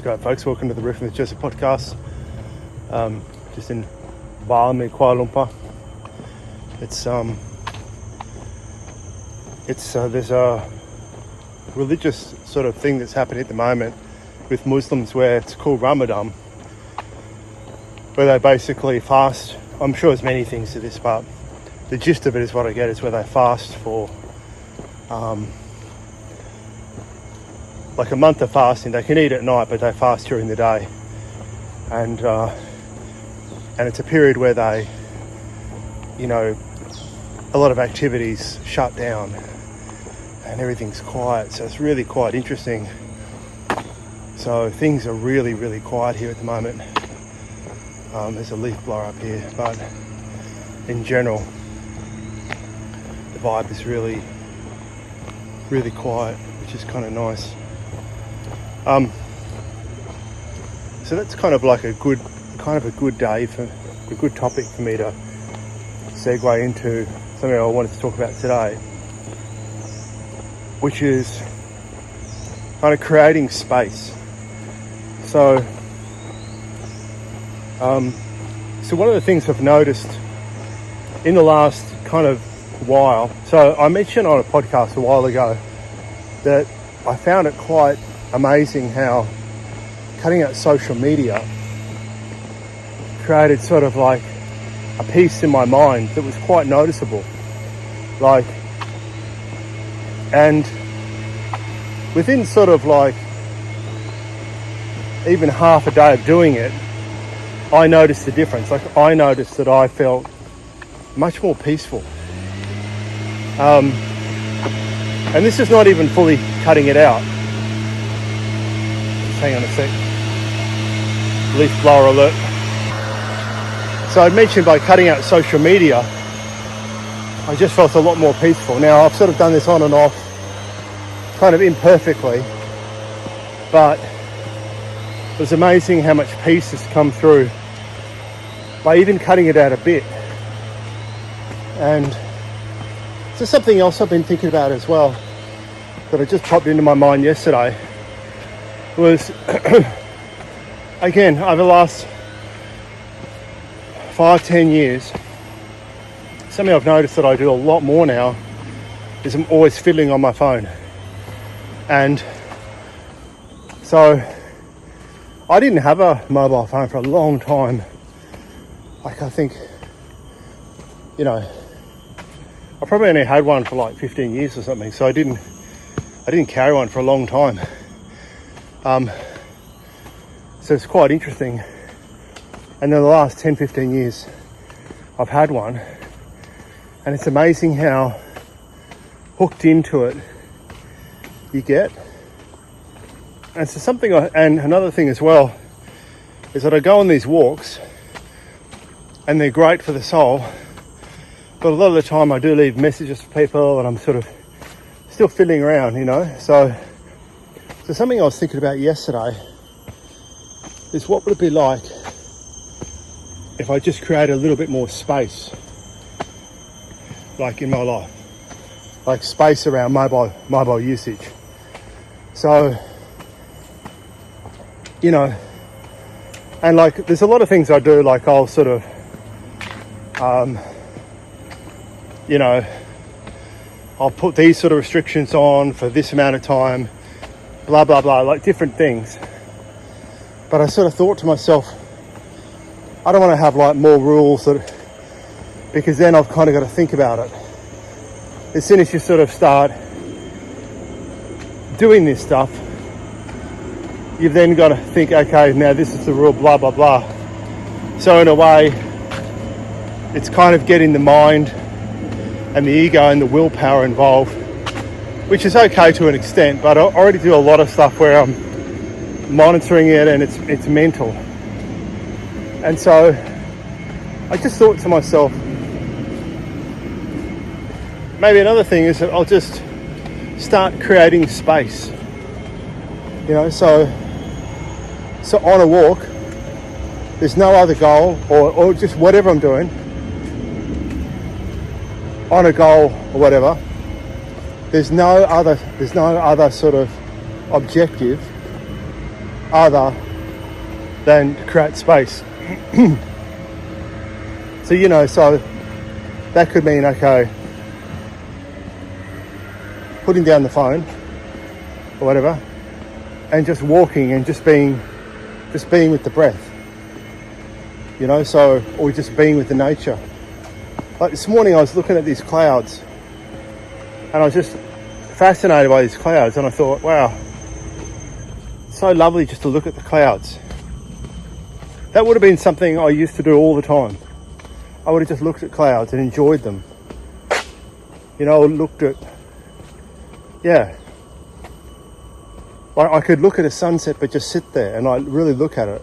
G'day folks, welcome to the Riff with Jeza podcast. Just in Bali, Kuala Lumpur. There's a religious sort of thing that's happening at the moment with Muslims where it's called Ramadan, where they basically fast. I'm sure there's many things to this, but the gist of it is what I get is where they fast for like a month of fasting. They can eat at night, but they fast during the day, and it's a period where they, a lot of activities shut down and everything's quiet. So it's really quite interesting. So things are really, really quiet here at the moment. There's a leaf blower up here, but in general, the vibe is really, really quiet, which is kind of nice. So that's kind of like a good day for a good topic for me to segue into something I wanted to talk about today, which is kind of creating space. So one of the things I've noticed in the last kind of while, so I mentioned on a podcast a while ago that I found it quite amazing how cutting out social media created sort of like a peace in my mind that was quite noticeable. And within sort of like even half a day of doing it, I noticed the difference. I noticed that I felt much more peaceful. And this is not even fully cutting it out. Hang on a sec. Leaf blower alert. So I mentioned by cutting out social media, I just felt a lot more peaceful. Now I've sort of done this on and off, kind of imperfectly, but it was amazing how much peace has come through by even cutting it out a bit. And there's something else I've been thinking about as well that it just popped into my mind yesterday. Was again, over the last 5-10 years, something I've noticed that I do a lot more now is I'm always fiddling on my phone. And so I didn't have a mobile phone for a long time. Like I think, I probably only had one for like 15 years or something. So I didn't carry one for a long time. So it's quite interesting. And then the last 10-15 years I've had one, and it's amazing how hooked into it you get. And so and another thing as well is that I go on these walks and they're great for the soul, but a lot of the time I do leave messages for people and I'm sort of still fiddling around, So something I was thinking about yesterday is what would it be like if I just created a little bit more space, like in my life, like space around mobile usage. So, and like there's a lot of things I do, like I'll sort of, I'll put these sort of restrictions on for this amount of time, blah, blah, blah, like different things. But I sort of thought to myself, I don't want to have like more rules because then I've kind of got to think about it. As soon as you sort of start doing this stuff, you've then got to think, okay, now this is the rule, blah, blah, blah. So in a way, it's kind of getting the mind and the ego and the willpower involved, which is okay to an extent, but I already do a lot of stuff where I'm monitoring it and it's mental. And so I just thought to myself, maybe another thing is that I'll just start creating space. So on a walk, there's no other goal or just whatever I'm doing, on a goal or whatever, there's no other sort of objective other than to create space. So that could mean, okay, putting down the phone or whatever, and just walking and just being with the breath, or just being with the nature. Like this morning I was looking at these clouds and I was just fascinated by these clouds, and I thought, wow, it's so lovely just to look at the clouds. That would have been something I used to do all the time. I would have just looked at clouds and enjoyed them. Looked at, I could look at a sunset but just sit there and really look at it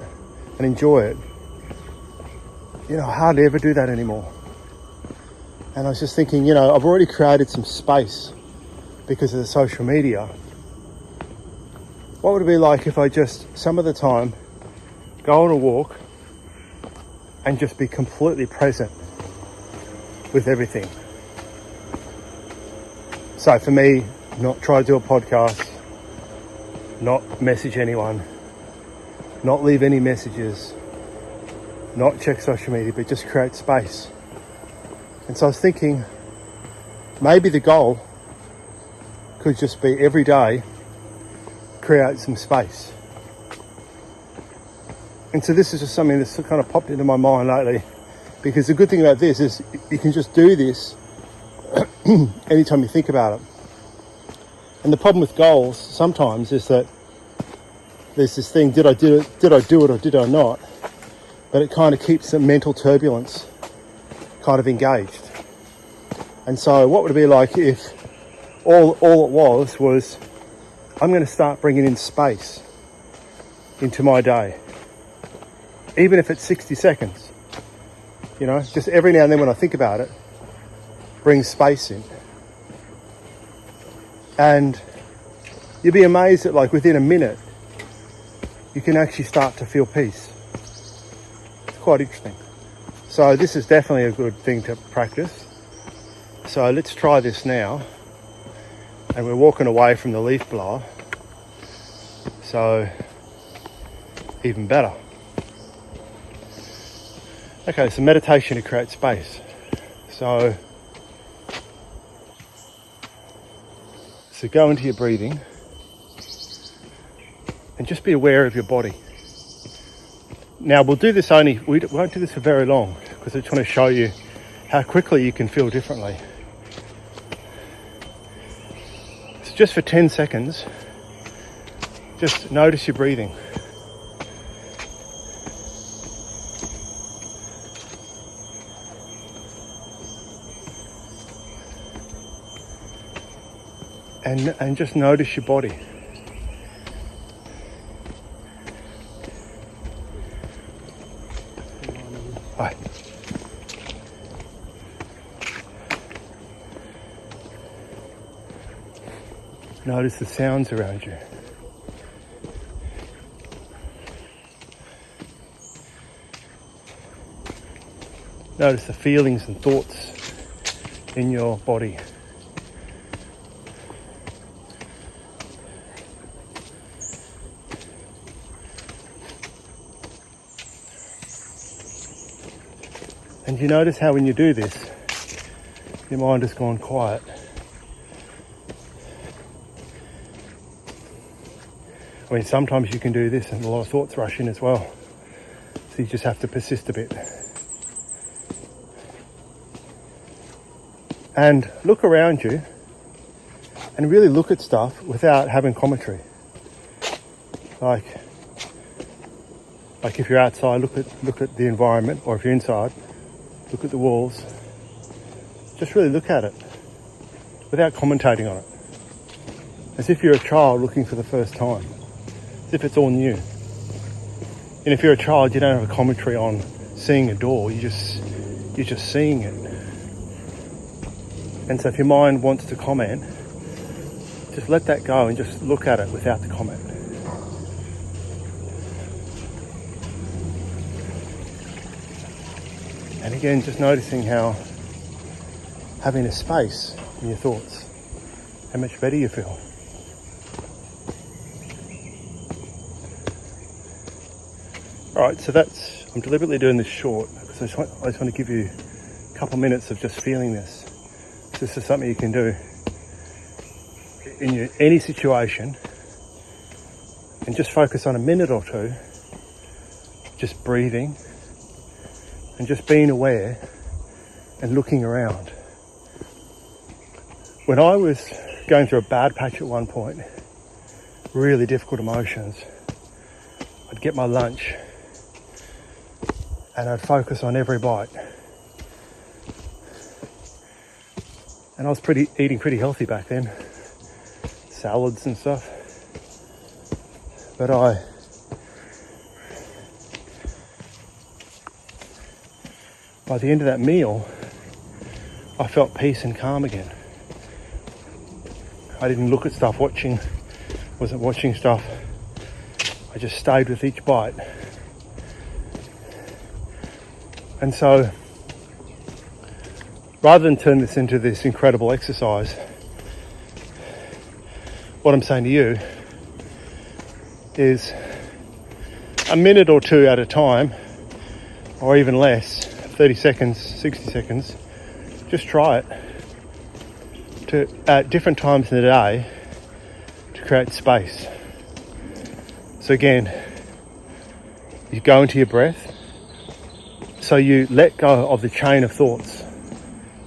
and enjoy it. I hardly ever do that anymore. And I was just thinking, I've already created some space because of the social media. What would it be like if I just, some of the time, go on a walk and just be completely present with everything? So for me, not try to do a podcast, not message anyone, not leave any messages, not check social media, but just create space. And so I was thinking, maybe the goal could just be every day create some space. And so this is just something that's kind of popped into my mind lately, because the good thing about this is you can just do this anytime you think about it. And the problem with goals sometimes is that there's this thing, did I do it or did I not? But it kind of keeps the mental turbulence kind of engaged. And so what would it be like if all it was I'm going to start bringing in space into my day, even if it's 60 seconds, just every now and then when I think about it, bring space in. And you'd be amazed that within a minute, you can actually start to feel peace. It's quite interesting. So this is definitely a good thing to practice. So let's try this now. And we're walking away from the leaf blower. So even better. Okay, so meditation to create space. So go into your breathing and just be aware of your body. Now we won't do this for very long, because I just want to show you how quickly you can feel differently. So just for 10 seconds, just notice your breathing. And just notice your body. Hi. Notice the sounds around you. Notice the feelings and thoughts in your body. And you notice how when you do this, your mind has gone quiet. I mean, sometimes you can do this and a lot of thoughts rush in as well. So you just have to persist a bit. And look around you and really look at stuff without having commentary. Like if you're outside, look at the environment, or if you're inside, look at the walls. Just really look at it without commentating on it. As if you're a child looking for the first time. As if it's all new. And if you're a child, you don't have a commentary on seeing a door. You're just seeing it. And so if your mind wants to comment, just let that go and just look at it without the comment. And again, just noticing how having a space in your thoughts, how much better you feel. Alright, so I'm deliberately doing this short because I just want to give you a couple minutes of just feeling this. This is something you can do in any situation, and just focus on a minute or two, just breathing and just being aware and looking around. When I was going through a bad patch at one point, really difficult emotions, I'd get my lunch and I'd focus on every bite. And I was eating pretty healthy back then, salads and stuff. But by the end of that meal, I felt peace and calm again. I didn't look at stuff, wasn't watching stuff. I just stayed with each bite. And so, rather than turn this into this incredible exercise, what I'm saying to you is a minute or two at a time, or even less, 30 seconds, 60 seconds, just try it at different times in the day to create space. So again, you go into your breath, so you let go of the chain of thoughts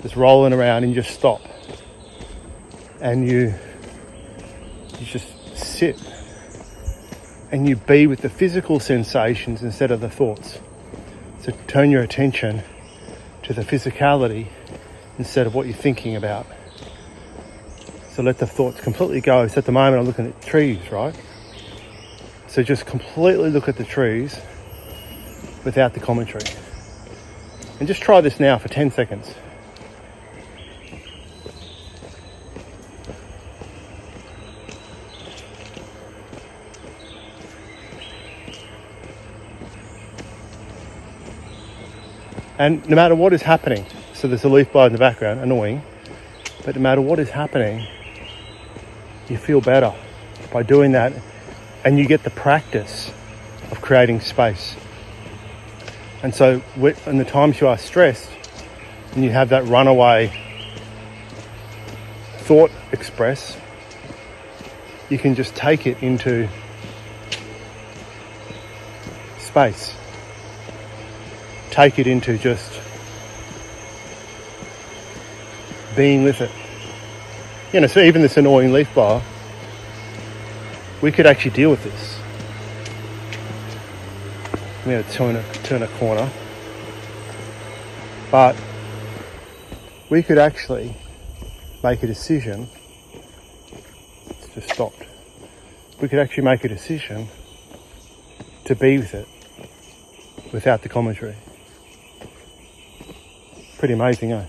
just rolling around, and you just stop, and you just sit, and you be with the physical sensations instead of the thoughts. So turn your attention to the physicality instead of what you're thinking about. So let the thoughts completely go. So at the moment I'm looking at trees, right? So just completely look at the trees without the commentary. And just try this now for 10 seconds. And no matter what is happening, so there's a leaf blower in the background, annoying, but no matter what is happening, you feel better by doing that, and you get the practice of creating space. And so in the times you are stressed and you have that runaway thought express, you can just take it into space. Take it into just being with it. You know, so even this annoying leaf blower, we could actually deal with this. I'm going to turn a corner. But we could actually make a decision. It's just stopped. We could actually make a decision to be with it without the commentary. Pretty amazing, eh?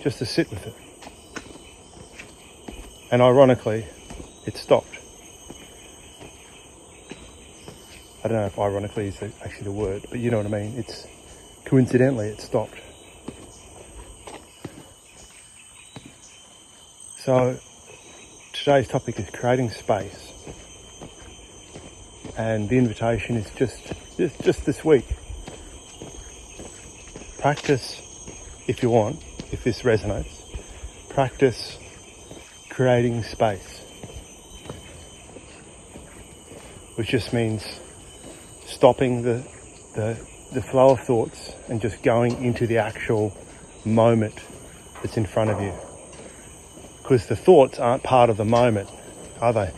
Just to sit with it. And ironically, it stopped. I don't know if ironically is actually the word, but you know what I mean. It's coincidentally, it stopped. So today's topic is creating space. And the invitation is just this week. Practice, if you want, if this resonates, practice creating space, which just means stopping the flow of thoughts and just going into the actual moment that's in front of you. Because the thoughts aren't part of the moment, are they?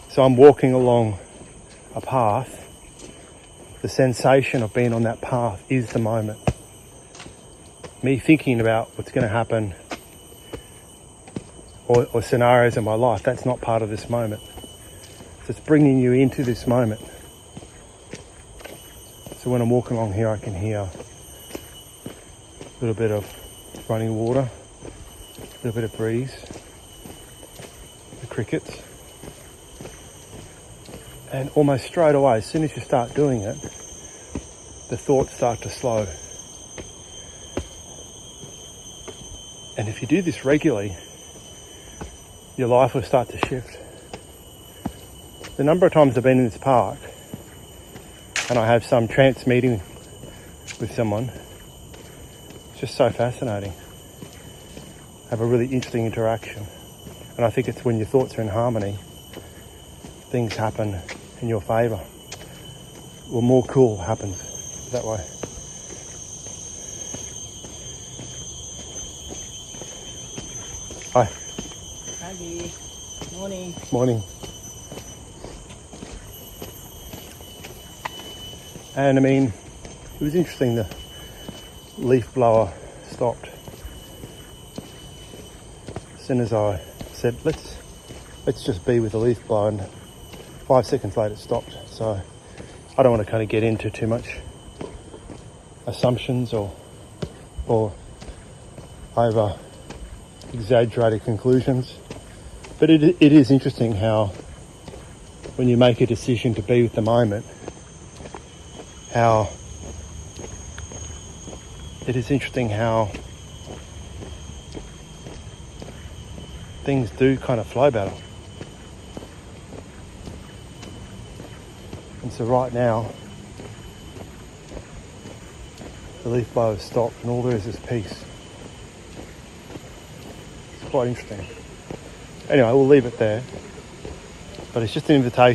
So I'm walking along a path. The sensation of being on that path is the moment. Me thinking about what's going to happen or scenarios in my life, that's not part of this moment. So it's bringing you into this moment. So when I'm walking along here, I can hear a little bit of running water, a little bit of breeze, the crickets. And almost straight away, as soon as you start doing it, the thoughts start to slow. And if you do this regularly, your life will start to shift. The number of times I've been in this park and I have some trance meeting with someone. It's just so fascinating. Have a really interesting interaction. And I think it's when your thoughts are in harmony, things happen in your favour. Well, more cool happens that way. Hi. Hi, morning. Morning. And I mean, it was interesting, the leaf blower stopped. As soon as I said, let's just be with the leaf blower, and 5 seconds later it stopped. So I don't want to kind of get into too much assumptions or over exaggerated conclusions. But it is interesting how when you make a decision to be with the moment, how it is interesting how things do kind of flow better. And so right now, the leaf blower has stopped and all there is peace. It's quite interesting. Anyway, we'll leave it there. But it's just an invitation